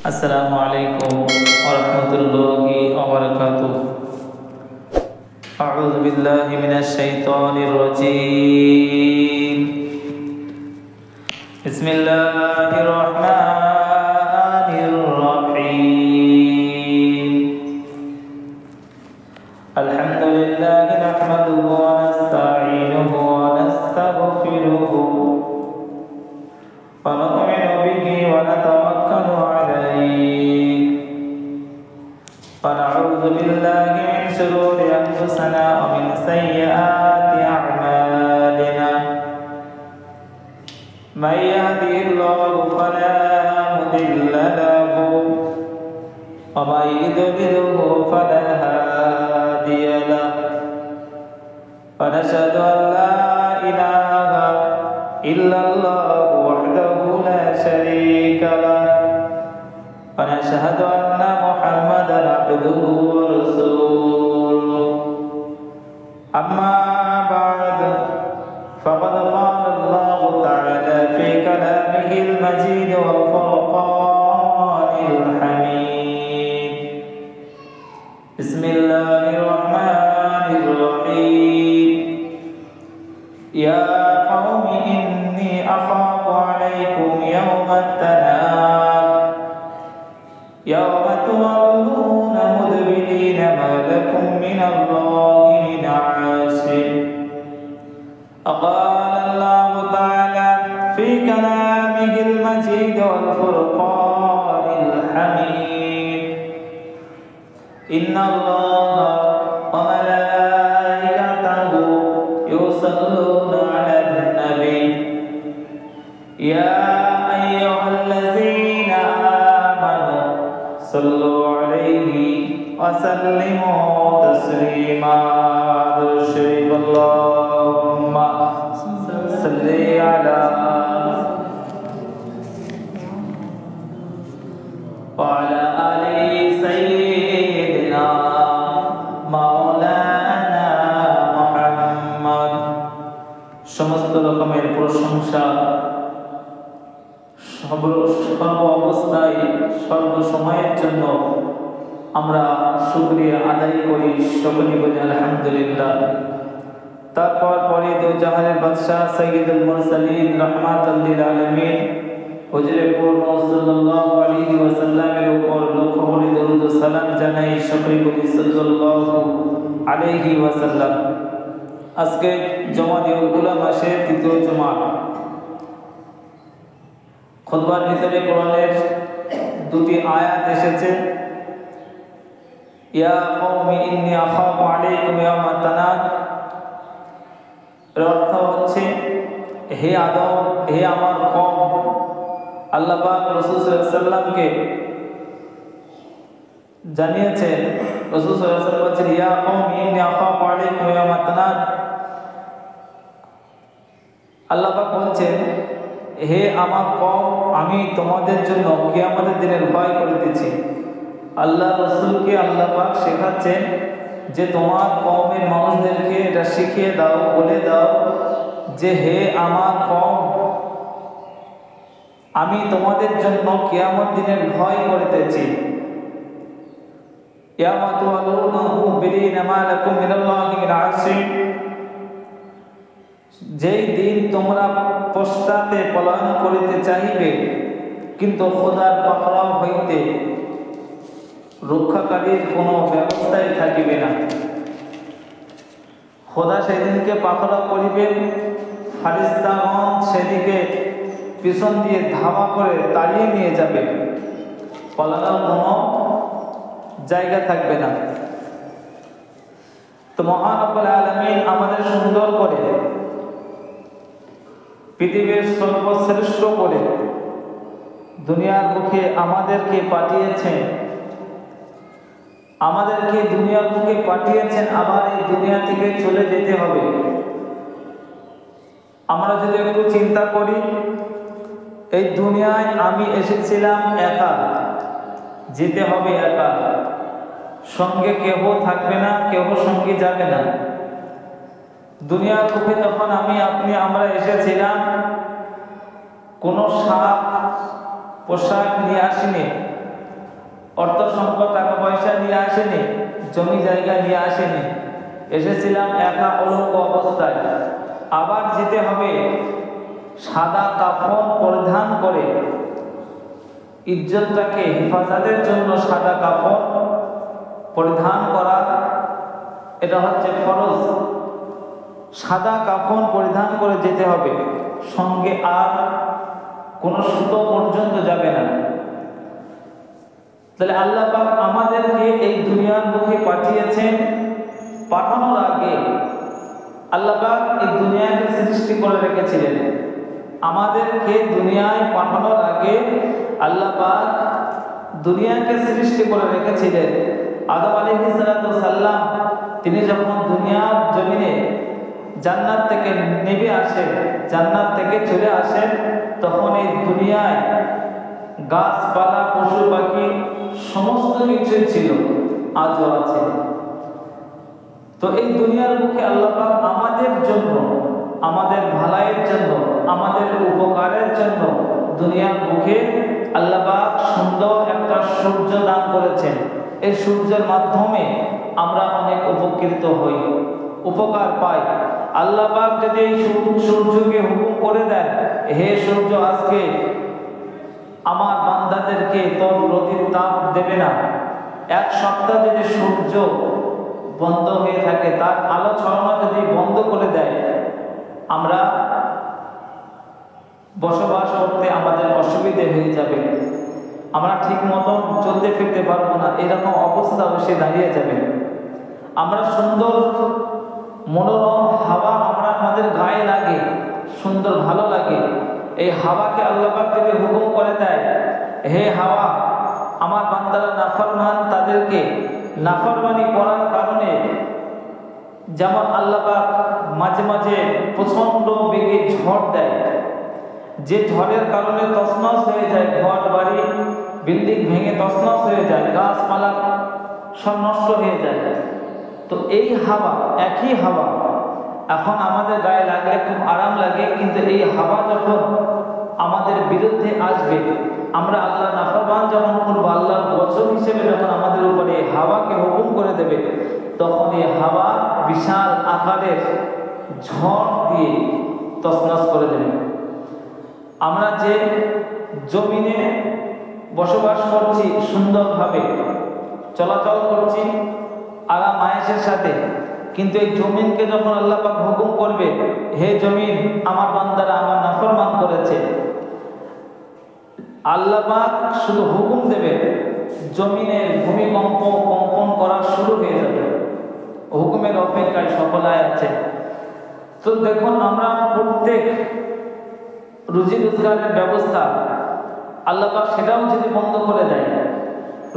আসসালামু আলাইকুম ওয়া রাহমাতুল্লাহি ওয়া বারাকাতুহু। আউযু বিল্লাহি মিনাশ শাইতানির রাজীম। বিসমিল্লাহির রহমানির রহিম। আলহামদুলিল্লাহি নাহমাদুহু ওয়া নাস্তাঈনুহু ওয়া নাস্তাগফিরুহু ওয়া নু'মিনু বিহি ওয়া নাতাওয়াক্কালু আলাইহি ওয়া না'উযু বিল্লাহি মিন শুরুরি আনফুসিনা ওয়া মিন সাইয়্যাতি আ'মালিনা। মান ইয়াহদিহিল্লাহু ফালা মুদিল্লা লাহু ওয়া মান yudlilhu ফালা হাদিয়া লাহু। ওয়া নাশহাদু আন লা ইলাহা ইল্লাল্লাহু ওয়াহদাহু লা শারীকা লাহু ওয়া নাশহাদু আন্না মুহাম্মাদান আবদুহু ওয়া রাসূলুহু। আম্মা বা'দু ফাকাদ ক্বালা আল্লাহু তাআলা ফী কালামিহিল মাজিদ ওয়াল ফুরকানিল হামিদ। বিসমিল্লাহির রহমানির রহিম। ইয়া কওমি ইন্নী আখাফু আলাইকুম ইয়াওমাত তানাদ ইয়াওমা তুওয়াল্লুনা মুদবিরিনা মা লাকুম মিনাল্লাহি মিন আসিম। قال الله تعالى في كلامه المجيد والفرقان الحميد. إن الله وملائكته يصلون على النبي يا أيها الذين آمنوا صلوا عليه وسلموا تسليما. الشريف اللهم صل على وعلى آل سيدنا মাওলানা মুহাম্মদ। সমস্ত রকমের প্রশংসা সর্ব অবস্থায় সর্বসময়ের জন্য আমরা শুকরিয়া আদায় করি, সকলে বলি আলহামদুলিল্লাহ। তারপর পরে দো জাহানের বাদশাহ সাইয়্যিদুল মুরসালিন রাহমাতাল লিল আলামিন হুজুরে পূর্ণ সাল্লাল্লাহু আলাইহি ওয়াসাল্লামের উপর লক্ষ কোটি দরুদ ও সালাম জানাই, সকলে বলি সাল্লাল্লাহু আলাইহি ওয়াসাল্লাম। আজকে জমাদিউল উলা মাসের তৃতীয় জুমা। খুতবার ভিতরে কোরআনের দুটি আয়াত এসেছে। ইয়া কওমি ইন্নী আখাফু আলাইকুম ইয়াওমাত তানাদ, এর অর্থ হচ্ছে হে আদম, হে আমার কওম। আল্লাহ পাক রাসূল সাল্লাল্লাহু আলাইহি ওয়াসাল্লামকে জানিয়েছেন, রাসূল সাল্লাল্লাহু আলাইহি ওয়াসাল্লাম বলেছেন ইয়া কওমি ইন্নী আখাফু আলাইকুম ইয়াওমাত তানাদ। আল্লাহ পাক বলছেন হে আমার কওম, আমি তোমাদের জন্য কিয়ামতের দিনের ভয় করিতেছি। আল্লাহ রাসূলকে আল্লাহ পাক শেখাচ্ছেন যে তোমার কওমের মানুষদেরকে এটা শিখিয়ে দাও, বলে দাও যে হে আমার কওম, আমি তোমাদের জন্য কিয়ামত দিনের ভয় করিতেছি। ইয়াওমা তুওয়াল্লুনা মুদবিরিনা মা লাকুম মিনাল্লাহি মিন আসিম, যেই দিন তোমরা পশ্চাতে পলায়ন করিতে চাহিবে কিন্তু খোদার পাকড়াও হইতে রক্ষাকারীর কোনো ব্যবস্থাই থাকিবে না। খোদা সেদিনকে পাকড়াও করিবেন, ফারিস্তাগণ সেদিকে পিছন দিয়ে ধাওয়া করে তাড়িয়ে নিয়ে যাবে, পালানোর কোনো জায়গা থাকবে না। তো মহান রব্বুল আলামিন আমাদের সুন্দর করে পৃথিবীর সর্বশ্রেষ্ঠ করে দুনিয়ার মুখে আমাদেরকে পাঠিয়েছেন, আমাদেরকে দুনিয়ার মুখে পাঠিয়েছেন, আবার এই দুনিয়া থেকে চলে যেতে হবে। আমরা যদি একটু চিন্তা করি, এই দুনিয়ায় আমি এসেছিলাম একা, যেতে হবে একা, সঙ্গে কেউ থাকবে না, কেউ সঙ্গে যাবে না। দুনিয়ার বুকে যখন আমরা এসেছিলাম, কোনো সাপ পোশাক নিয়ে আসিনি, অর্থ সম্পদ টাকা পয়সা নিয়ে আসেনি, জমি জায়গা নিয়ে আসেনি, এসেছিলাম একা অলঙ্গ অবস্থায়। আবার যেতে হবে সাদা কাফন পরিধান করে, ইজ্জতটাকে হেফাজতের জন্য সাদা কাফন পরিধান করা এটা হচ্ছে ফরজ। সাদা কাফন পরিধান করে যেতে হবে, সঙ্গে আর কোনো সুতো পর্যন্ত যাবে না। তাহলে আল্লাহ পাক আমাদেরকে এই দুনিয়ার মুখে পাঠিয়েছেন। পাঠানোর আগে আল্লাহ পাক এই দুনিয়াকে সৃষ্টি করে রেখেছিলেন। আমাদেরকে দুনিয়ায় পাঠানোর আগে আল্লাহ পাক দুনিয়াকে সৃষ্টি করে রেখেছিলেন। আদম আলাইহিস সালাম তিনি যখন দুনিয়ার জমিনে জান্নাত থেকে নেমে আসেন, জান্নাত থেকে চলে আসেন, তখন এই দুনিয়ায় গাছপালা পশু পাখি সমস্ত কিছুই ছিল, আজও আছে। তো এই দুনিয়ার মুখে আল্লাহ পাক আমাদের জন্য, আমাদের ভালাইয়ের জন্য, আমাদের উপকারের জন্য দুনিয়ার মুখে আল্লাহ পাক সুন্দর একটা সূর্য দান করেছেন। এই সূর্যের মাধ্যমে আমরা অনেক উপকৃত হই, উপকার পাই। আল্লাহ পাক যদি এই সূর্যকে হুকুম করে দেন, হে সূর্য আজকে আমার বান্দাদেরকে তোর রোদের তাপ দেবে না, এক সপ্তাহ যদি সূর্য বন্ধ হয়ে থাকে, তার আলো ছড়ানো যদি বন্ধ করে দেয়, আমরা বসবাস করতে আমাদের অসুবিধে হয়ে যাবে, আমরা ঠিক মতন চলতে ফিরতে পারবো না, এরকম অবস্থা এসে দাঁড়িয়ে যাবে। আমরা সুন্দর মনোরম হাওয়া আমাদের গায়ে লাগে, সুন্দর ভালো লাগে। এই হাওয়াকে আল্লাহ পাক যদি হুকুম করে দেয়, হে হাওয়া আমার বান্দারা নাফরমান, তাদেরকে নাফরমানি করার কারণে যেমন আল্লাহ পাক মাঝে মাঝে প্রচন্ড বেগে ঝড় দেয়, যে ঝড়ের কারণে তছনছ হয়ে যায়, ঘর বাড়ি বিল্ডিং ভেঙে তছনছ হয়ে যায়, গাছপালা সব নষ্ট হয়ে যায়। তো এই হাওয়া, একই হাওয়া এখন আমাদের গায়ে লাগলে খুব আরাম লাগে, কিন্তু এই হাওয়া যখন আমাদের বিরুদ্ধে আসবে, আমরা আল্লাহ নাফরমান যখন করবো, আল্লাহর গজব হিসেবে যখন আমাদের উপরে হাওয়াকে হুকুম করে দেবে, তখন এই হাওয়া বিশাল আকারের ঝড় দিয়ে তছনছ করে দেবে। আমরা যে জমিনে বসবাস করছি, সুন্দরভাবে চলাচল করছি আরাম আয়েশের সাথে, কিন্তু এই জমিনকে যখন আল্লাহ পাক হুকুম করবে, হে জমিন আমার বান্দারা আমার নাফরমান করেছে, আল্লাহ পাক শুধু হুকুম দেবে, জমিনের ভূমিকম্প কম্পন করা শুরু হয়ে যাবে। হুকুমের অপেক্ষায় সকলায় আছে। তো দেখুন, আমরা প্রত্যেক রুজি রোজগারের ব্যবস্থা আল্লাহ পাক সেটাও যদি বন্ধ করে দেয়,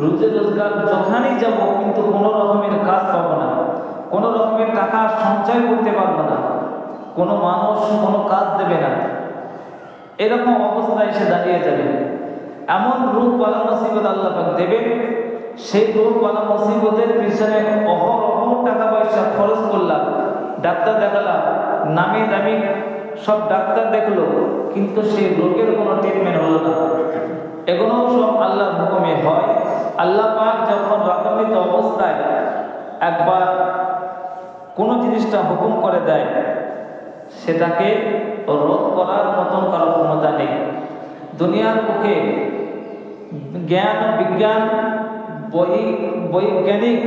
রুজি রোজগার যখনই যাব কিন্তু কোনো রকমের কাজ পাবো না, কোনো রকমের টাকা সঞ্চয় করতে পারবো না, কোনো মানুষ কোনো কাজ দেবে না, এরকম অবস্থা এসে দাঁড়িয়ে যাবে। এমন রূপ বালা মুসিবত আল্লাহ পাক দেবে, সেই রূপ বালা মুসিবতের পিছনে অহরহ টাকা পয়সা খরচ করলাম, ডাক্তার দেখালাম, নামি দামি সব ডাক্তার দেখলো, কিন্তু সেই রোগের কোনো ট্রিটমেন্ট হলো না। এগুলো সব আল্লাহর হুকুমে হয়। আল্লাহ পাক যখন রাগান্বিত অবস্থায় একবার কোনো জিনিসটা হুকুম করে দেয়, সেটাকে রোধ করার মতন কারো ক্ষমতা নেই। দুনিয়ার মুখে জ্ঞান বিজ্ঞান বৈজ্ঞানিক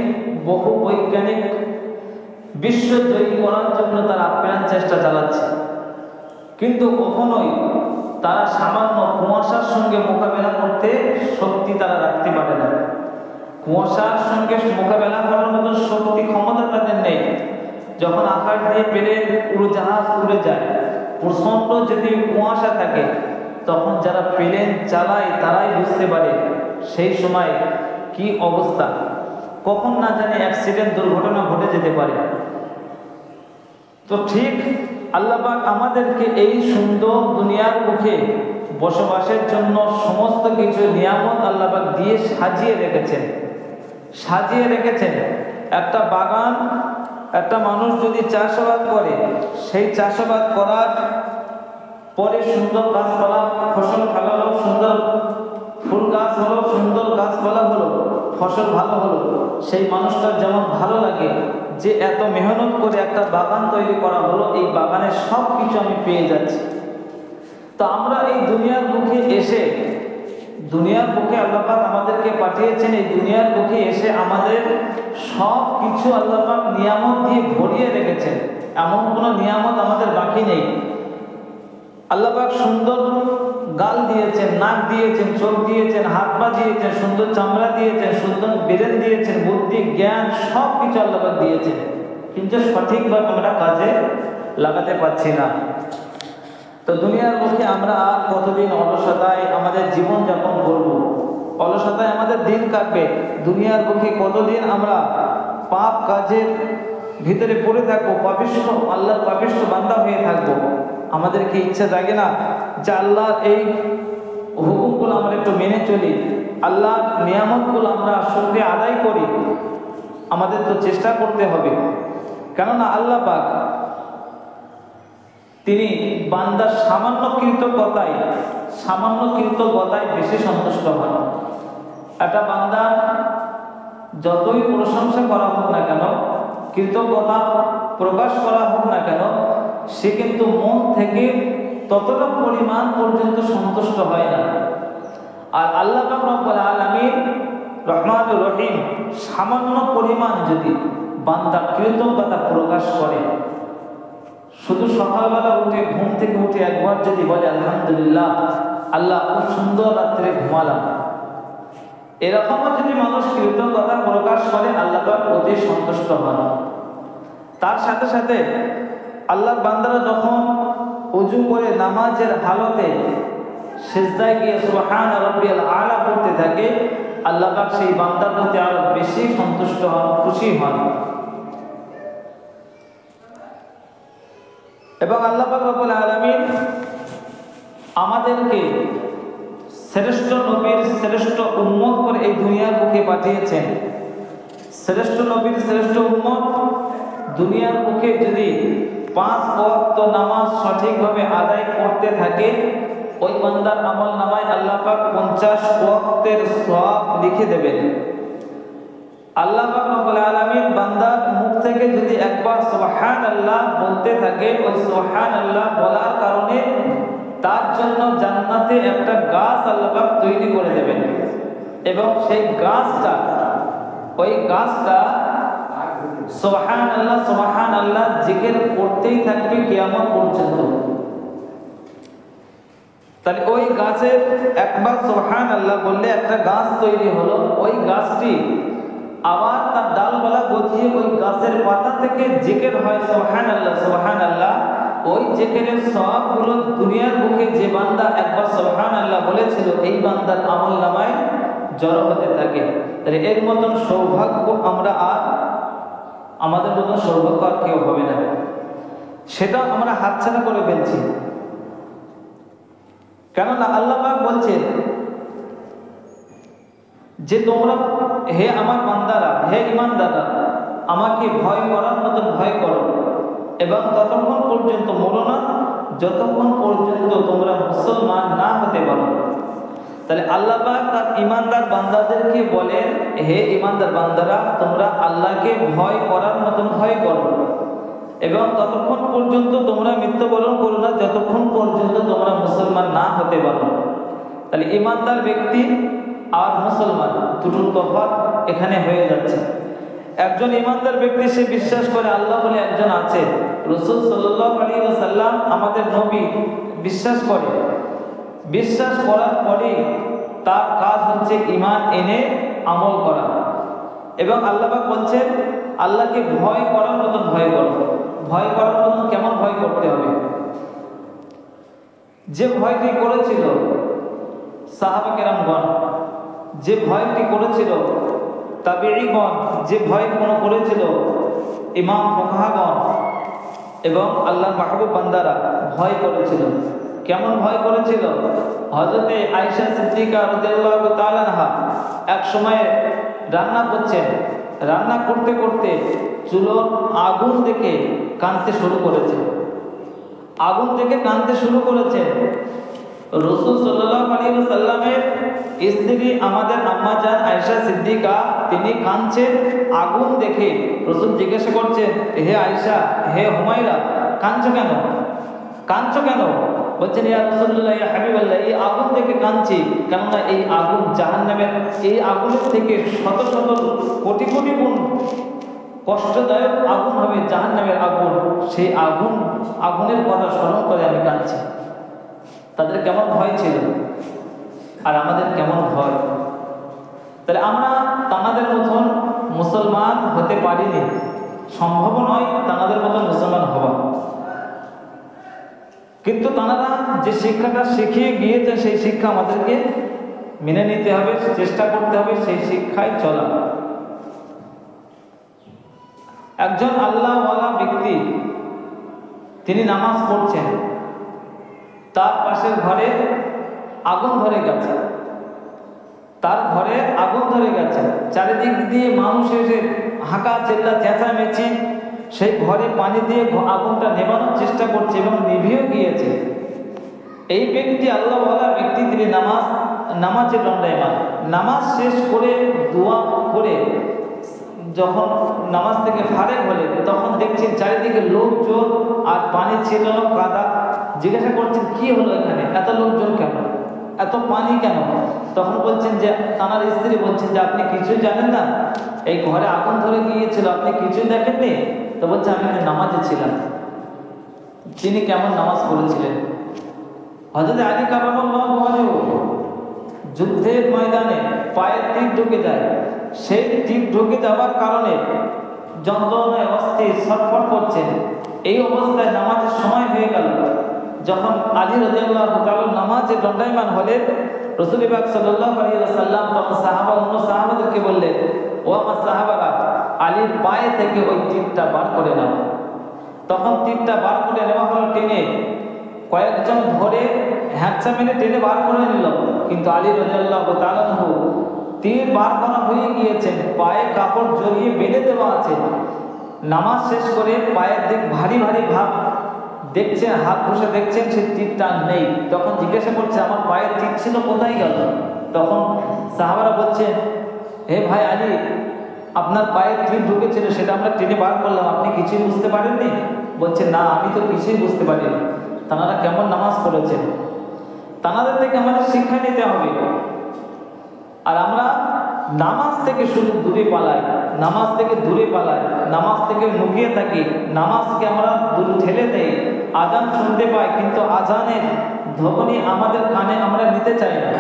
বহু বৈজ্ঞানিক বিশ্ব জয়ী করার জন্য তারা আপ্রাণ চেষ্টা চালাচ্ছে, কিন্তু কখনোই তারা সামান্য কুয়াশার সঙ্গে মোকাবেলা করতে শক্তি তারা রাখতে পারে না। কুয়াশার সঙ্গে মোকাবেলা করার মতো শক্তি ক্ষমতা তাদের নেই। যখন আকাশ দিয়ে প্লেন উড়োজাহাজ উড়ে যায়, প্রচন্ড যদি কুয়াশা থাকে, তখন যারা প্লেন চালায় তারাই বুঝতে পারে সেই সময় কি অবস্থা, কখন না জানি অ্যাক্সিডেন্ট দুর্ঘটনা ঘটে যেতে পারে। তো ঠিক আল্লাহ পাক আমাদেরকে এই সুন্দর দুনিয়ার মুখে বসবাসের জন্য সমস্ত কিছু নিয়ামত আল্লাহ পাক দিয়ে সাজিয়ে রেখেছেন। একটা বাগান, একটা মানুষ যদি চাষাবাদ করে, সেই চাষাবাদ করার পরে সুন্দর গাছপালা ফসল ফলালো, সুন্দর ফুল গাছ হলো, সুন্দর গাছপালা হলো, ফসল ভালো হলো, সেই মানুষটার যেমন ভালো লাগে যে এত মেহনত করে একটা বাগান তৈরি করা হলো, এই বাগানের সব কিছু আমি পেয়ে যাচ্ছি। তো আমরা এই দুনিয়ার বুকে এসে, দুনিয়ার বুকে আল্লাহ পাক আমাদেরকে পাঠিয়েছেন, এই দুনিয়ার বুকে এসে আমাদের সব কিছু আল্লাহ পাক নিয়ামত দিয়ে ভরিয়ে রেখেছেন, এমন কোনো নিয়ামত আমাদের বাকি নেই। আল্লাহ পাক সুন্দর গাল দিয়েছেন, নাক দিয়েছেন, চোখ দিয়েছেন, হাত পা দিয়েছেন, সুন্দর চামড়া দিয়েছেন, সুন্দর ব্রেন দিয়েছেন, বুদ্ধি জ্ঞান সব কিছু আল্লাহ পাক দিয়েছেন, কিন্তু সঠিকভাবে আমরা কাজে লাগাতে পারছি না। তো দুনিয়ার বুকে আমরা আর কতদিন অলসতায় আমাদের জীবন যাপন করব, অলসতায় আমাদের দিন কাটবে। দুনিয়ার বুকে কতদিন আমরা পাপ কাজের ভিতরে পড়ে থাকবো, পাপিষ্ঠ, আল্লাহর পাপিষ্ঠ বান্দা হয়ে থাকবো। আমাদেরকে ইচ্ছা জাগে না যে আল্লাহ এই হুকুমগুলো আমরা একটু মেনে চলি, আল্লাহ নিয়ামতগুলো আমরা শুকরিয়া আদায় করি? আমাদের তো চেষ্টা করতে হবে, কেননা আল্লাহ পাক তিনি বান্দার সামান্য কৃতজ্ঞতায় বেশি সন্তুষ্ট হন। একটা বান্দা যতই প্রশংসা করা হোক না কেন, কৃতজ্ঞতা প্রকাশ করা হোক না কেন, সে কিন্তু মন থেকে ততটা পরিমাণ পর্যন্ত সন্তুষ্ট হয় না। আর আল্লাহ পাক রব্বুল আলামিন রহমানুর রহিম, সামান্য পরিমাণ যদি বান্দা কৃতজ্ঞতা প্রকাশ করে, শুধু সকালবেলা উঠে ঘুম থেকে উঠে একবার যদি বলে আলহামদুলিল্লাহ, আল্লাহ খুব সুন্দর রাত্রে ঘুমালাম, এরকমও যদি মানুষ কৃতজ্ঞতা প্রকাশ করে, আল্লাহ পাক অতি সন্তুষ্ট হন। তার সাথে সাথে আল্লাহর বান্দারা যখন ওযু করে নামাজের হালতে সিজদায় গিয়ে সুবহান রাব্বিয়াল আলা পড়তে থাকে, আল্লাহ পাক সেই বান্দার প্রতি আরো বেশি সন্তুষ্ট হন, খুশি হন। এবং আল্লাহ পাক রব্বুল আলামিন আমাদেরকে শ্রেষ্ঠ নবীর শ্রেষ্ঠ উম্মত করে এই দুনিয়ার বুকে পাঠিয়েছেন। শ্রেষ্ঠ নবীর শ্রেষ্ঠ উম্মত দুনিয়ার বুকে যদি 5 ওয়াক্ত নামাজ সঠিকভাবে আদায় করতে থাকে, ওই বান্দার আমল নামায় আল্লাহ পাক 50 ওয়াক্তের সওয়াব লিখে দেবেন। আল্লাহ পাক রব্বুল আলামিন বান্দার মুখ থেকে যদি একবার সুবহানাল্লাহ বলতে থাকে, ওই সুবহানাল্লাহ বলার কারণে তার জন্য জান্নাতে একটা গাছ আল্লাহ পাক তৈরি করে দেবেন, এবং সেই গাছটা, ওই গাছটা সুবহানাল্লাহ সুবহানাল্লাহ জিকির করতেই থাকবে কিয়ামত পর্যন্ত। তাহলে ওই গাছের একবার সুবহানাল্লাহ বললে একটা গাছ তৈরি হলো, ওই গাছটি আবার তার ডালপালা গজিয়ে ওই গাছের পাতা থেকে জিকির হয় সুবহানাল্লাহ সুবহানাল্লাহ। ওই জিকিরের সওয়াবগুলো দুনিয়ার বুকে যে বান্দা একবার সুবহানাল্লাহ বলেছিল, এই বান্দার আমলনামায় জড়ো হতে থাকে। তাহলে এর মতন সৌভাগ্য আমরা আর, আমাদের মতন সৌভাগ্য আর কেউ হবে না, সেটা আমরা হাতছাড়া করে ফেলছি। কেননা আল্লাহ পাক বলছেন যে তোমরা, হে আমার বান্দারা, হে ঈমানদাররা, আমাকে ভয় করার মতন ভয় করো, এবং ততক্ষণ পর্যন্ত মরো না যতক্ষণ পর্যন্ত তোমরা মুসলমান না হতে পারো। তাহলে আল্লাহ পাক তার ঈমানদার বান্দাদেরকে বলেন, হে ঈমানদার বান্দারা, তোমরা আল্লাহকে ভয় করার মতন ভয় করো, এবং ততক্ষণ পর্যন্ত তোমরা মৃত্যুবরণ করো না যতক্ষণ পর্যন্ত তোমরা মুসলমান না হতে পারো। তাহলে ঈমানদার ব্যক্তি আর মুসলমান দুটোর তফাৎ এখানে হয়ে যাচ্ছে। একজন ঈমানদার ব্যক্তি সে বিশ্বাস করে আল্লাহ বলে একজন আছে, রাসূল সাল্লাল্লাহু আলাইহি ওয়াসাল্লাম আমাদের নবী, বিশ্বাস করে। বিশ্বাস করার পরে তার কাজ হচ্ছে ঈমান এনে আমল করা। এবং আল্লাহ পাক বলছেন আল্লাহকে ভয় করার মতন ভয় করো। ভয় করার মতন কেমন ভয় করতে হবে? যে ভয়টি করেছিল সাহাবা কেরামগণ, যে ভয়টি করেছিল তাবেঈগণ, যে ভয় করেছিল ইমাম ফুকাহাগণ, এবং আল্লাহর মাহবুব বান্দারা ভয় করেছিল। কেমন ভয় করেছিল? হযরতে আয়েশা সিদ্দিকা রাদিয়াল্লাহু তাআলা আনহা এক সময় রান্না করছেন, রান্না করতে করতে চুলোর আগুন দেখে কাঁদতে শুরু করেছে। আগুন থেকে কাঁদতে শুরু করেছে। রাসূল সাল্লাল্লাহু আলাইহি ওয়াসাল্লামের স্ত্রী আমাদের আম্মা জান আয়েশা সিদ্দিকা, তিনি কাঁদছেন আগুন দেখে। রাসূল জিজ্ঞাসা করছেন, হে আয়েশা, হে হুমায়রা, কাঁদছো কেন? কাঁদছো কেন? বলছেন, ইয়া রাসূলুল্লাহ, ইয়া হাবিবাল্লাহ, এই আগুন দেখে কাঁদছি, কেননা এই আগুন জাহান্নামের, এই আগুনের থেকে শত শত কোটি কোটি গুণ কষ্টদায়ক আগুন হবে জাহান্নামের আগুন। সেই আগুনের কথা স্মরণ করে আমি কাঁদছি। তাদের কেমন ভয় ছিল আর আমাদের কেমন ভয়। তাহলে আমরা তাদের মতন মুসলমান হতে পারিনি, সম্ভব নয় তাদের মতন মুসলমান হওয়া। কিন্তু তারা যে শিক্ষাটা শিখিয়ে গিয়েছে সেই শিক্ষা আমাদেরকে মেনে নিতে হবে, চেষ্টা করতে হবে সেই শিক্ষায় চলা। একজন আল্লাহওয়ালা ব্যক্তি, তিনি নামাজ পড়ছেন, তার পাশের ঘরে আগুন ধরে গেছে, তার ঘরে আগুন ধরে গেছে, চারিদিক দিয়ে মানুষ এসে হাঁকা চেল্লা চেঁচামেচি, সেই ঘরে পানি দিয়ে আগুনটা নেভানোর চেষ্টা করছে এবং নিভিয়েও গিয়েছে। এই ব্যক্তি আল্লাহওয়ালা ব্যক্তি, তিনি নামাজের দণ্ডায়মান। নামাজ শেষ করে দোয়া করে যখন নামাজ থেকে ফারেক হলেন, তখন দেখছেন চারিদিকে লোকজন আর পানি ছিটানো কাদা। জিজ্ঞাসা করছেন, কি হলো এখানে, এত লোকজন কেন, এত পানি কেন? তখন বলছেন যে, তার স্ত্রী বলছেন যে, আপনি কিছুই জানেন না, এই ঘরে আগুন ধরে গিয়েছিল, আপনি কিছুই দেখেননি? তো বলছে, আমি নামাজে ছিলাম। তিনি কেমন নামাজ পড়েছিলেন? হযরত আলী কারামাল্লাহু ওয়াজহু যুদ্ধের ময়দানে পায়ের তীর ঢুকে যায়, সেই তীর ঢুকে যাওয়ার কারণে যন্ত্রণায় অস্থির ছটফট করছেন। এই অবস্থায় নামাজের সময় হয়ে গেল। যখন আলী রাদিয়াল্লাহু তাআলা নামাজে দণ্ডায়মান হলেন, রাসূল পাক সাল্লাল্লাহু আলাইহি ওয়াসাল্লাম তখন অন্য সাহাবাদেরকে বললেন, ও আমার সাহাবারা, আলীর পায়ে থেকে ওই তীরটা বার করে নাও। তখন তীরটা বার করে নেওয়া হলো, টেনে কয়েকজন ধরে হ্যাঁচা মেরে টেনে বার করে নিল। কিন্তু আলী রাদিয়াল্লাহু তাআলা তীর বার করা হয়ে গিয়েছেন, পায়ে কাপড় জড়িয়ে বেঁধে দেওয়া আছে। নামাজ শেষ করে পায়ের দিক ভারী ভারী ভাব দেখছেন, হাত ঘষে দেখছেন সেই তীরটা নেই। তখন জিজ্ঞাসা করছে, আমার পায়ের তীর ছিল, কোথায় গেল? তখন সাহাবারা বলছেন, হে ভাই আলী, আপনার পায়ের তীর ঢুকেছিল, সেটা আমরা টেনে বার করলাম, আপনি কিছুই বুঝতে পারেননি? বলছে, না, আমি তো কিছুই বুঝতে পারিনি। তারা কেমন নামাজ পড়েছেন, তাদের থেকে আমাদের শিক্ষা নিতে হবে। আর আমরা নামাজ থেকে শুধু দূরে পালাই, নামাজ থেকে দূরে পালাই, নামাজ থেকে লুকিয়ে থাকি, নামাজকে আমরা দূর ঠেলে দেই। আজান শুনতে পাই, কিন্তু আজানের ধ্বনি আমাদের কানে আমরা নিতে চাই না।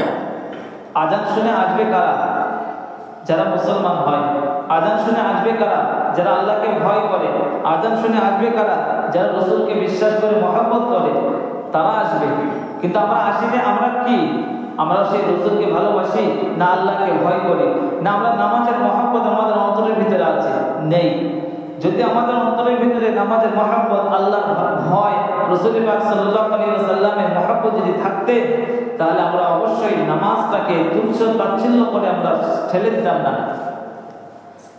আজান শুনে আসবে কারা? যারা মুসলমান হয়। আজান শুনে আসবে কারা? যারা আল্লাহকে ভয় করে। আজান শুনে আসবে কারা? যারা রাসূলকে বিশ্বাস করে, মহব্বত করে, তারা আসবে। কিন্তু আমরা আসিনি, আমরা কি? আমরা সেই রাসূলকে ভালোবাসি না আল্লাহকে ভয় করি? না আমরা নামাজের মহব্বত আমাদের অন্তরের ভিতরে আছে? নেই। যদি আমাদের অন্তরের ভিতরে নামাজের মহব্বত, আল্লাহর ভয়, রাসূল পাক সাল্লাল্লাহু আলাইহি ওয়াসাল্লামের মহব্বত যদি থাকতে, তাহলে আমরা অবশ্যই নামাজটাকে তুচ্ছ তাচ্ছিল্য করে আমরা ঠেলে দিতাম না।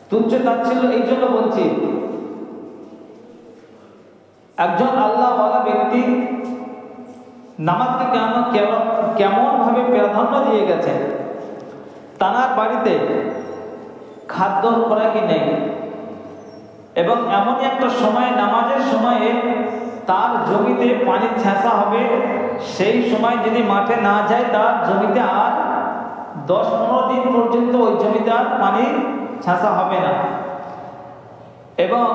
তুচ্ছ তাচ্ছিল্য এই জন্য বলছি, একজন আল্লাহওয়ালা ব্যক্তি নামাজকে কেমন ভাবে প্রাধান্য দিয়ে গেছেন। তার বাড়িতে খাদ্য খোরাকি নেই, এবং এমনই একটা সময়, নামাজের সময়ে তার জমিতে পানি ছেঁচা হবে। সেই সময় যদি মাঠে না যায়, তার জমিতে আর 10-15 দিন পর্যন্ত ওই জমিতে আর পানি ছেঁচা হবে না। এবং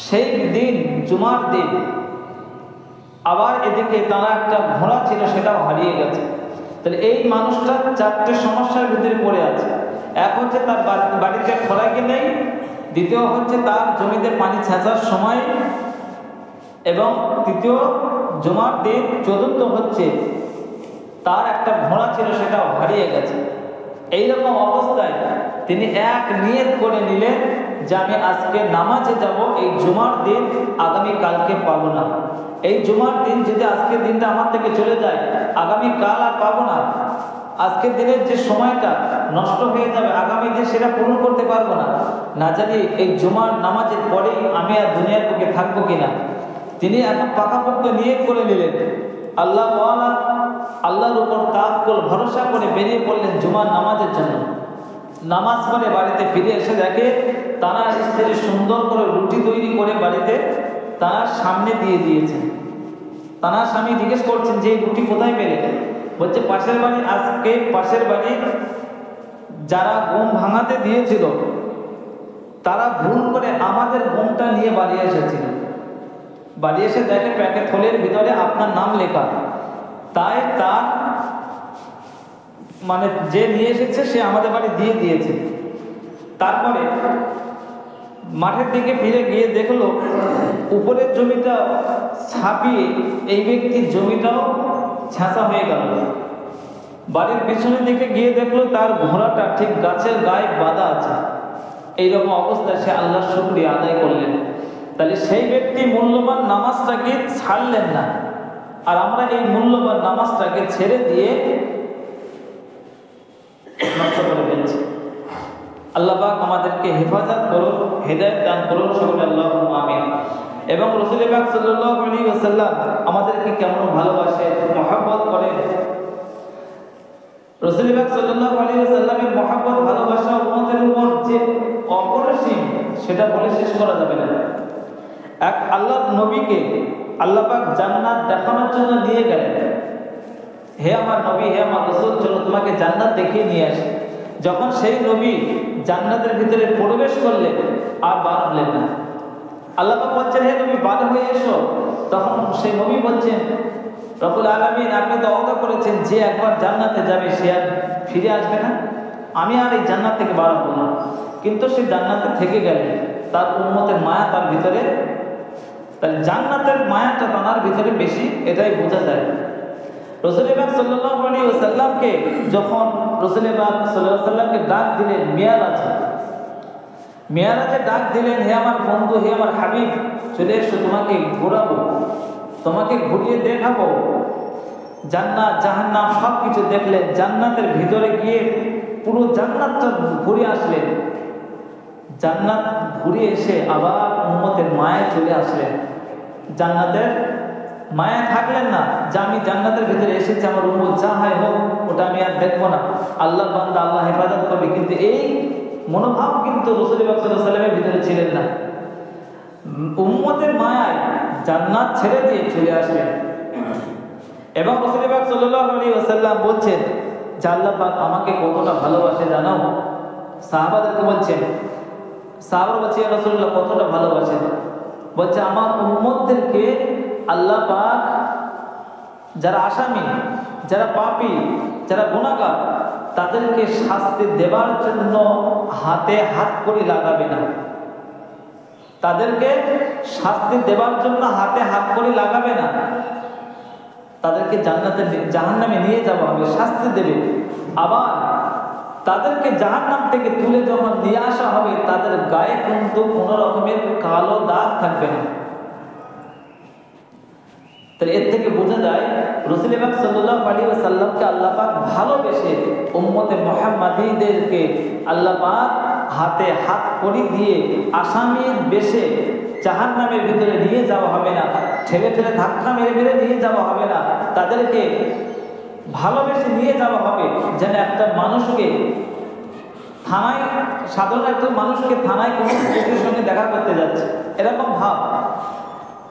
সেই দিন জুমার দিন আবার এদিকে তারা একটা ঘোড়া ছিল, সেটাও হারিয়ে গেছে। তাহলে এই মানুষটা 4টে সমস্যার ভিতরে পড়ে আছে। এক হচ্ছে তার বাড়িতে খোরাকি নেই, দ্বিতীয় হচ্ছে তার জমিতে পানি ছেঁচার সময়, এবং তৃতীয় জুমার দিন, চতুর্থ হচ্ছে তার একটা ঘোড়া ছিল, সেটাও হারিয়ে গেছে। এইরকম অবস্থায় তিনি এক নিয়ত করে নিলেন যে আমি আজকে নামাজে যাব, এই জুমার দিন আগামী কালকে পাবো না। এই জুমার দিন যদি আজকের দিনটা আমার থেকে চলে যায়, আগামী কাল আর পাবো না। আজকের দিনের যে সময়টা নষ্ট হয়ে যাবে, আগামী দিন সেটা পূরণ করতে পারবো না। না জানি এই জুমার নামাজের পরেই আমি আর দুনিয়ার বুকে থাকবো কিনা। তিনি এখন পাকাপোক্ত নিয়ত করে নিলেন, আল্লাহ ওয়ালা আল্লাহর উপর তাওয়াক্কুল ভরসা করে বেরিয়ে পড়লেন জুমার নামাজের জন্য। নামাজ পড়ে বাড়িতে ফিরে এসে দেখে তারা স্ত্রী সুন্দর করে রুটি তৈরি করে বাড়িতে তার সামনে দিয়ে দিয়েছেন। তার স্বামী জিজ্ঞেস করছেন যে রুটি কোথায় পেলে? বলছে পাশের বাড়ি, আজকে পাশের বাড়ি যারা গম ভাঙাতে দিয়েছিল তারা ভুল করে আমাদের গমটা নিয়ে বাড়ি এসেছিল। বাড়ি এসে দেখে প্যাকেট থলের ভিতরে আপনার নাম লেখা, তাই তার মানে যে নিয়ে এসেছে সে আমাদের বাড়ি দিয়ে দিয়েছে। তারপরে মাঠের দিকে ফিরে গিয়ে দেখলো উপরের জমিটা ছাপিয়ে এই ব্যক্তির জমিটাও ছেঁচা হয়ে গেল। বাড়ির পিছনের দিকে গিয়ে দেখলো তার ঘোড়াটা ঠিক গাছের গায়ে বাঁধা আছে। এইরকম অবস্থায় সে আল্লাহর শুকরিয়া আদায় করলেন। তাহলে সেই ব্যক্তি মূল্যবান নামাজটাকে ছাড়লেন না, আর আমরা এই মূল্যবান নামাজটাকে ছেড়ে দিয়ে নষ্ট করে ফেলছি। আল্লাহ পাক আমাদেরকে হেফাজত করুন, হেদায়েত দান করুন, সকলে আল্লাহুম্মা আমিন। এবং রাসূল পাক সাল্লাল্লাহু আলাইহি ওয়াসাল্লাম আমাদেরকে কেমন ভালোবাসে, মহব্বত করেন। রাসূল পাক সাল্লাল্লাহু আলাইহি ওয়াসাল্লামের মহব্বত ভালোবাসা উম্মতের উপর যে অপরিসীম সেটা বলে শেষ করা যাবে না। এক আল্লাহর নবীকে আল্লাহ পাক জান্নাত দেখানোর জন্য নিয়ে গেলেন। হে আমার নবী, হে আমার রাসূল, চলো তোমাকে জান্নাত দেখিয়ে নিয়ে আসি। যখন সেই নবী জান্নাতের ভিতরে প্রবেশ করলেন আর বার হলেন না। আল্লাহ পাক বলছেন হে নবী বার হয়ে এসো। তখন সেই নবী বলছেন রব্বুল আলামিন আপনি তো ওয়াদা করেছেন যে একবার জান্নাতে যাবে সে আর ফিরে আসবে না, আমি আর এই জান্নাত থেকে বার হব না। কিন্তু সে জান্নাতে থেকে গেলেন, তার উম্মতের মায়া তার ভিতরে, তাহলে জান্নাতের মায়াটা তার ভিতরে বেশি, এটাই বোঝা যায়। রাসূল পাক সাল্লাল্লাহু আলাইহি ওয়াসাল্লামকে যখন রাসূল পাক সাল্লাল্লাহু আলাইহি ওয়াসাল্লামকে ডাক দিলেন মেয়ারাজে ডাক দিলেন, হে আমার বন্ধু, হে আমার হাবিব, চলে এসো, তোমাকে ঘোরাবো, তোমাকে ঘুরিয়ে দেখাবো। জান্নাত জাহান্নাম সব কিছু দেখলেন। জান্নাতের ভিতরে গিয়ে পুরো জান্নাতটা ঘুরে আসলেন। জান্নাত ঘুরে এসে আবার উম্মতের মায়ায় চলে আসলেন। জান্নাতের মায়া থাকলেন না যে আমি জান্নাতের ভিতরে এসেছি, আমার উম্মত যা হয় হোক ওটা আমি আর দেখবো না, আল্লাহর বান্দা, আল্লাহ হেফাজত করবে। কিন্তু এই মনোভাব কিন্তু রাসূল পাক সাল্লাল্লাহু আলাইহি ওয়াসাল্লামের ভিতরে ছিলেন না। উম্মতের মায়ায় জান্নাত ছেড়ে দিয়ে চলে আসলেন। এবং রাসূল পাক সাল্লাল্লাহু আলাইহি ওয়াসাল্লাম বলছেন যে আল্লাহ পাক আমাকে কতটা ভালোবাসে জানো? সাহাবাদেরকে বলছেন, সাহাবারা বলছে ইয়া রাসূলুল্লাহ কতটা ভালোবাসেন? বলছে আমার উম্মতদেরকে আল্লাহ পাক যারা আসামি, যারা পাপী, যারা গুনাহগার, তাদেরকে শাস্তি দেবার জন্য হাতে হাত করে লাগাবে না। তাদেরকে শাস্তি দেবার জন্য হাতে হাত করে লাগাবে না, তাদেরকে জান্নাতে জাহান্নামে নিয়ে যাওয়া হবে, শাস্তি দেবে। আবার তাদেরকে জাহান্নাম থেকে তুলে যখন নিয়ে আসা হবে তাদের গায়ে কিন্তু কোনো রকমের কালো দাগ থাকবে না। তাহলে এর থেকে বোঝা যায় রাসূল পাক সাল্লাল্লাহু আলাইহি ওয়াসাল্লামকে আল্লাহ পাক ভালোবেসে উম্মতে মুহাম্মাদীদেরকে আল্লাহ পাক হাতে হাত করে দিয়ে আসামির বেশে জাহান্নামের ভিতরে নিয়ে যাওয়া হবে না, ঠেলে ঠেলে ধাক্কা মেরে মেরে নিয়ে যাওয়া হবে না, তাদেরকে ভালোবেসে নিয়ে যাওয়া হবে। যেন একটা মানুষকে থানায়, সাধারণ একজন মানুষকে থানায় কোনো ব্যক্তির সঙ্গে দেখা করতে যাচ্ছে, এরকম ভাব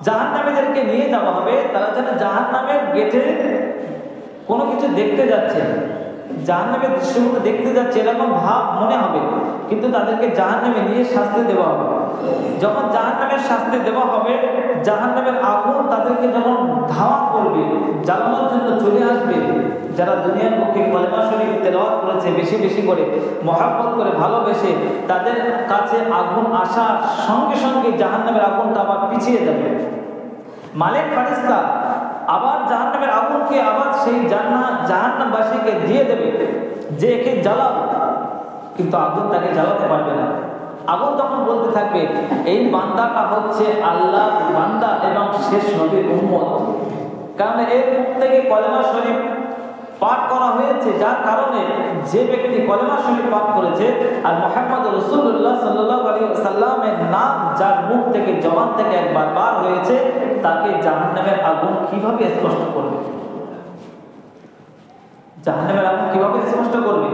জাহান্নামীদেরকে নিয়ে যাওয়া হবে। তারা যেন জাহান্নামের গেটে কোনো কিছু দেখতে যাচ্ছে, জাহান্নামের দৃশ্যগুলো দেখতে যাচ্ছে, এরকম ভাব মনে হবে। কিন্তু তাদেরকে জাহান্নামে নিয়ে শাস্তি দেওয়া হবে। যখন জাহান্নামের শাস্তি দেওয়া হবে, জাহান্নামের আগুন তাদেরকে যখন ধাওয়া করবে, জ্বালানোর জন্য চলে আসবে, যারা দুনিয়ার মুখে কলেমা শরীফ তেলাওয়াত করেছে বেশি বেশি করে, মহব্বত করে, ভালোবেসে, তাদের কাছে আগুন আসার সঙ্গে সঙ্গে জাহান্নামের আগুনটা আবার পিছিয়ে যাবে। মালিক ফেরেশতা আবার জাহান্নামের আগুনকে আবার সেই জাহান্নামবাসীকে দিয়ে দেবে যে একে জ্বালাও, কিন্তু আগুন তাকে জ্বালাতে পারবে না। আগুন তখন বলতে থাকবে এই বান্দাটা হচ্ছে আল্লাহর বান্দা এবং শেষ নবীর উম্মত, কারণ এর মুখ থেকে কলেমা শরীফ পাঠ করা হয়েছে, যার কারণে যে ব্যক্তি কলেমা শরীফ পাঠ করেছে আর মুহাম্মদ রাসূলুল্লাহ সাল্লাল্লাহু আলাইহি ওয়াসাল্লামের নাম যার মুখ থেকে, জবান থেকে একবার বার হয়েছে, তাকে জাহান্নামের আগুন কিভাবে স্পষ্ট করবে? জাহান্নামের আগুন কিভাবে স্পষ্ট করবে?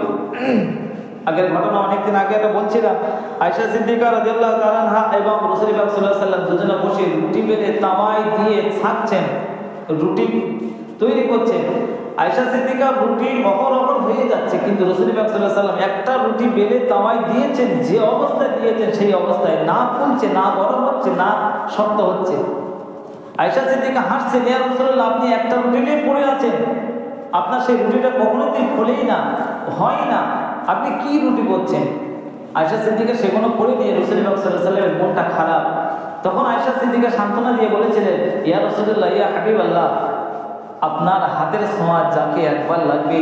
আগের ঘটনা অনেকদিন আগে একটা বলছিলাম, আয়েশা সিদ্দিকা রাদিয়াল্লাহু তাআলা আনহা এবং রাসূল পাক সাল্লাল্লাহু আলাইহি ওয়াসাল্লাম দুজনে বসে রুটি বেলে তাওয়ায় দিয়ে ছাকছেন, রুটি তৈরি করছেন। আয়েশা সিদ্দিকা রুটি অহরহ হয়ে যাচ্ছে, কিন্তু রাসূল পাক সাল্লাল্লাহু আলাইহি ওয়াসাল্লাম একটা রুটি বেলে তাওয়ায় দিয়েছেন, যে অবস্থায় দিয়েছেন সেই অবস্থায় না ফুলছে, না গরম হচ্ছে, না শক্ত হচ্ছে। আয়েশা সিদ্দিকা হাসছেন, ইয়া রাসূলুল্লাহ, আপনি একটা রুটি নিয়ে পড়ে আছেন, আপনার সেই রুটিটা কখনোই ফোলেই না, হয় না, আপনি কি রুটি করছেন? আয়েশা সিদ্দিকা সেগুলো পড়ে দিয়ে রাসূল পাক সাল্লাল্লাহু আলাইহি ওয়াসাল্লামের মনটা খারাপ। তখন আয়েশা সিদ্দিকা সান্ত্বনা দিয়ে বলেছিলেন, ইয়া রাসূলুল্লাহ, ইয়া হাবিবাল্লাহ, আপনার হাতের ছোঁয়া যাকে একবার লাগবে,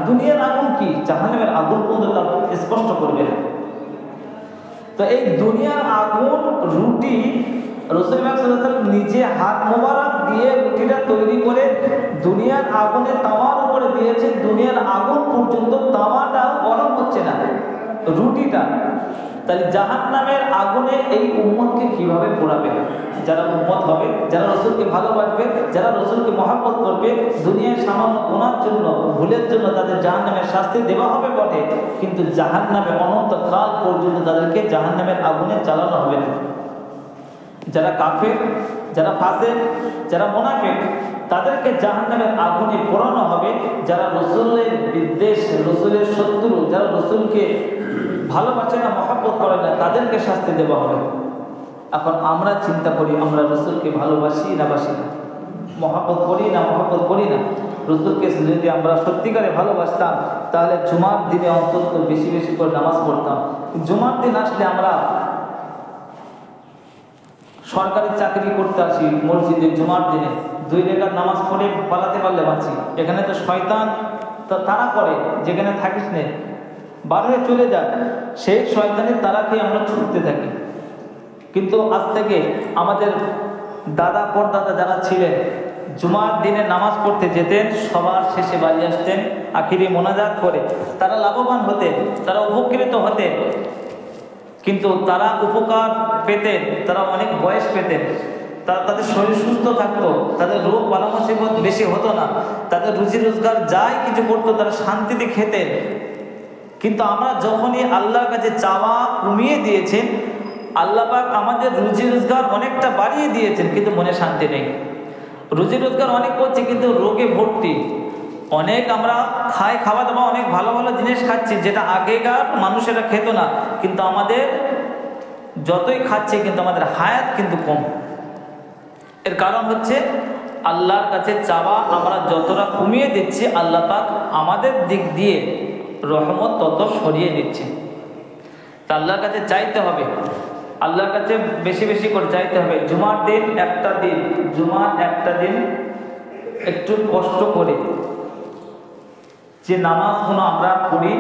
দুনিয়ার আগুন কি জাহান্নামের আগুন পর্যন্ত স্পষ্ট করবে না। তো এই দুনিয়ার আগুন রুটি রাসূল পাক সাল্লাল্লাহু আলাইহি ওয়াসাল্লাম নিজে হাত মোবারক দিয়ে রুটিটা তৈরি করে দুনিয়ার আগুনে তাওয়ার উপরে দিয়েছেন, দুনিয়ার আগুন পর্যন্ত তাওয়াটা গরম হচ্ছে না, রুটিটা। তাহলে জাহান্নামের আগুনে এই উম্মতকে কিভাবে পোড়াবে? যারা উম্মত হবে, যারা রাসূলকে ভালোবাসবে, যারা রাসূলকে মহব্বত করবে, দুনিয়ায় সামান্য গুনার জন্য, ভুলের জন্য তাদের জাহান্নামের শাস্তি দেওয়া হবে বটে, কিন্তু জাহান্নামে অনন্তকাল পর্যন্ত তাদেরকে জাহান্নামের আগুনে জ্বালানো হবে না। যারা কাফের, যারা ফাসিক, যারা মুনাফিক, তাদেরকে জাহান্নামের আগুনে পোড়ানো হবে। যারা রাসূলের বিদ্বেষ, রাসূলের শত্রু, যারা রাসূলকে ভালোবাসে না, মহব্বত করে না, তাদেরকে শাস্তি দেওয়া হবে। এখন আমরা চিন্তা করি, আমরা রাসূলকে ভালোবাসি না বাসি না, মহব্বত করি না মহব্বত করি না? রাসূলকে যদি আমরা সত্যিকারে ভালোবাসতাম, তাহলে জুমার দিনে অন্তত বেশি বেশি করে নামাজ পড়তাম। জুমার দিন আসলে আমরা সরকারি চাকরি করতে আসি মসজিদে, জুমার দিনে 2 রাকাত নামাজ পড়ে পালাতে পারলে বাঁচি। এখানে তো শয়তান তারা করে, যেখানে থাকিস নে বার হয়ে চলে যায়, সেই শয়তানের তারাকে আমরা ছুটতে থাকি। কিন্তু আজ থেকে আমাদের দাদা পরদাদা যারা ছিলেন, জুমার দিনে নামাজ পড়তে যেতেন, সবার শেষে বাড়ি আসতেন, আখিরি মোনাজাত করে তারা লাভবান হতেন, তারা উপকৃত হতেন। কিন্তু তারা উপকার পেতেন, তারা অনেক বয়স পেতেন, তাদের শরীর সুস্থ থাকতো, তাদের রোগ বালা মুসিবত বেশি হতো না, তাদের রুজি রোজগার যাই কিছু করতো তারা শান্তিতে খেতেন। কিন্তু আমরা যখনই আল্লাহর কাছে চাওয়া কমিয়ে দিয়েছেন, আল্লাহ পাক আমাদের রুজি রোজগার অনেকটা বাড়িয়ে দিয়েছেন, কিন্তু মনে শান্তি নেই। রুজি রোজগার অনেক করছি, কিন্তু রোগে ভর্তি। অনেক আমরা খাওয়া দাওয়া অনেক ভালো ভালো জিনিস খাচ্ছি, যেটা আগেকার মানুষেরা খেত না, কিন্তু আমাদের যতই খাচ্ছে কিন্তু আমাদের হায়াত কিন্তু কম। এর কারণ হচ্ছে আল্লাহর কাছে চাওয়া আমরা যতটা কমিয়ে দিচ্ছি, আল্লাহ পাক আমাদের দিক দিয়ে রহমত তত সরিয়ে দিচ্ছে। তা আল্লাহর কাছে চাইতে হবে, আল্লাহর কাছে বেশি বেশি করে চাইতে হবে। জুমার একটা দিন একটু কষ্ট করে যে নামাজগুলো আমরা পড়ি,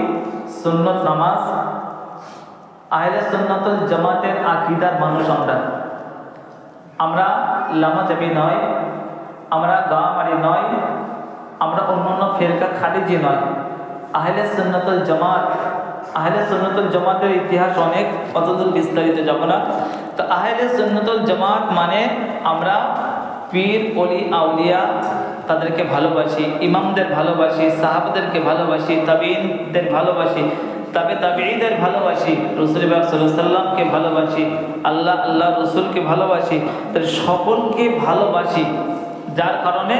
সুন্নত নামাজ, আহলে সুন্নাতুল জামাতের আকীদার মানুষ আমরা লামাজাবি নয়, আমরা গাওয়ামারি নয়, আমরা অন্যান্য ফেরকা খারিজি নয়। আহলে সুন্নাতুল জামাতের ইতিহাস অনেক, অতদূর বিস্তারিত যাব না। তো আহলে সুন্নাতুল জামাত মানে আমরা পীর, ওলি, আউলিয়া তাদেরকে ভালোবাসি, ইমামদের ভালোবাসি, সাহাবাদেরকে ভালোবাসি, তাবিঈনদের ভালোবাসি, তাবেঈদের ভালোবাসি, রাসূল পাক সাল্লাল্লাহু আলাইহি ওয়াসাল্লামকে ভালোবাসি, আল্লাহ রাসূলকে ভালোবাসি, তাই সকলকে ভালোবাসি। যার কারণে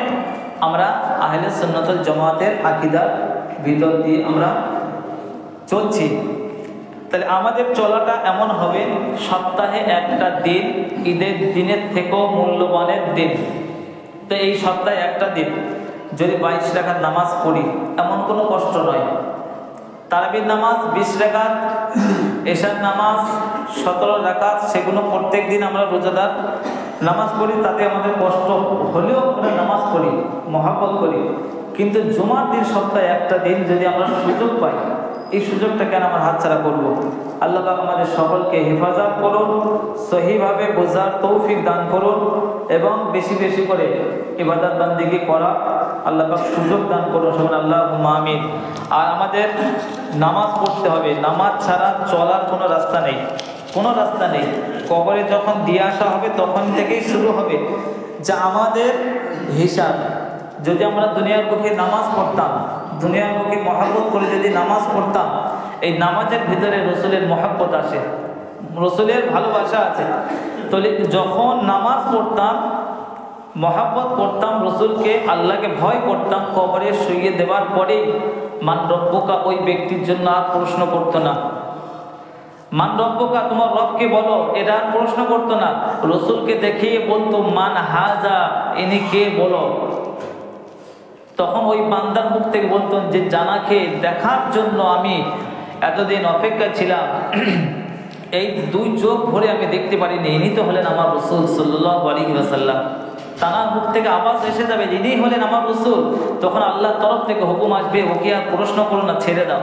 আমরা আহলে সুন্নাতুল জামাতের আকীদার ভিতর দিয়ে আমরা চলছি। তাহলে আমাদের চলাটা এমন হবে, সপ্তাহে একটা দিন ঈদের দিনের থেকেও মূল্যবানের দিন। তো এই সপ্তাহে একটা দিন যদি 22 রাকাত নামাজ পড়ি, এমন কোনো কষ্ট নয়। তারাবির নামাজ 20 রাকাত, এশার নামাজ 17 রাকাত, সেগুলো প্রত্যেক দিন আমরা রোজাদার নামাজ পড়ি, তাতে আমাদের কষ্ট হলেও আমরা নামাজ পড়ি, মহব্বত করি। কিন্তু জুমার দিন সপ্তাহে একটা দিন যদি আমরা সুযোগ পাই, এই সুযোগটা কেন আমরা হাতছাড়া করব? আল্লাহ পাক আমাদের সকলকে হেফাজত করুন, সহিভাবে বোঝার তৌফিক দান করুন এবং বেশি বেশি করে ইবাদত বান্দিগি করা আল্লাহ পাক সুযোগ দান করুন, সবাই আল্লাহুম্মা আমিন। আর আমাদের নামাজ পড়তে হবে, নামাজ ছাড়া চলার কোনো রাস্তা নেই, কোনো রাস্তা নেই। কবরে যখন দিয়ে আসা হবে তখন থেকেই শুরু হবে যে আমাদের হিসাব। যদি আমরা দুনিয়ার বুকে নামাজ পড়তাম, দুনিয়ামুখী মহব্বত করে যদি নামাজ পড়তাম, এই নামাজের ভিতরে রসুলের মহব্বত আসে, রসুলের ভালোবাসা আছে। তাহলে যখন নামাজ পড়তাম, মহব্বত করতাম রসুলকে, আল্লাহকে ভয় করতাম, কবরে শুইয়ে দেওয়ার পরেই মান রব্বুকা ওই ব্যক্তির জন্য আর প্রশ্ন করতো না। মান রব্বুকা, তোমার রবকে বলো, এটা আর প্রশ্ন করতো না। রসুলকে দেখিয়ে বলতো মান হাজা, ইনি কে বলো। তখন ওই বান্দার মুখ থেকে বলতেন যে জানাকে দেখার জন্য আমি এতদিন অপেক্ষা ছিলাম, এই দুই চোখ ভরে আমি দেখতে পারিনি, ইনি তো হলেন আমার রসুল সাল্লাল্লাহু আলাইহি ওয়াসাল্লাম। তার মুখ থেকে আওয়াজ এসে যাবে ইনি হলেন আমার রসুল। তখন আল্লাহর তরফ থেকে হুকুম আসবে, ওকে আর প্রশ্ন করো না, ছেড়ে দাও।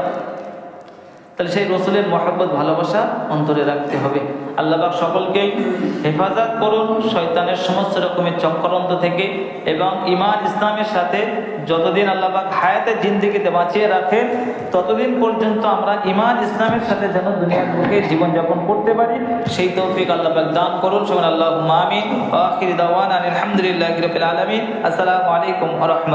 তাহলে সেই রসুলের মহব্বত ভালোবাসা অন্তরে রাখতে হবে। আল্লাহ পাক সকলকে হেফাজত করুন শয়তানের সমস্ত রকমের চক্রান্ত থেকে, এবং ঈমান ইসলামের সাথে যতদিন আল্লাহ পাক হায়াতে জিন্দেগিতে বাঁচিয়ে রাখেন ততদিন পর্যন্ত আমরা ঈমান ইসলামের সাথে যেন দুনিয়ার বুকে জীবনযাপন করতে পারি, সেই তৌফিক আল্লাহ পাক দান করুন। সুবহানাল্লাহুম্মা আমিন। ওয়া আখিরু দাওয়ানা আলহামদুলিল্লাহি রাব্বিল আলামিন। আসসালামু আলাইকুম ওয়া রাহমাতুল্লাহ।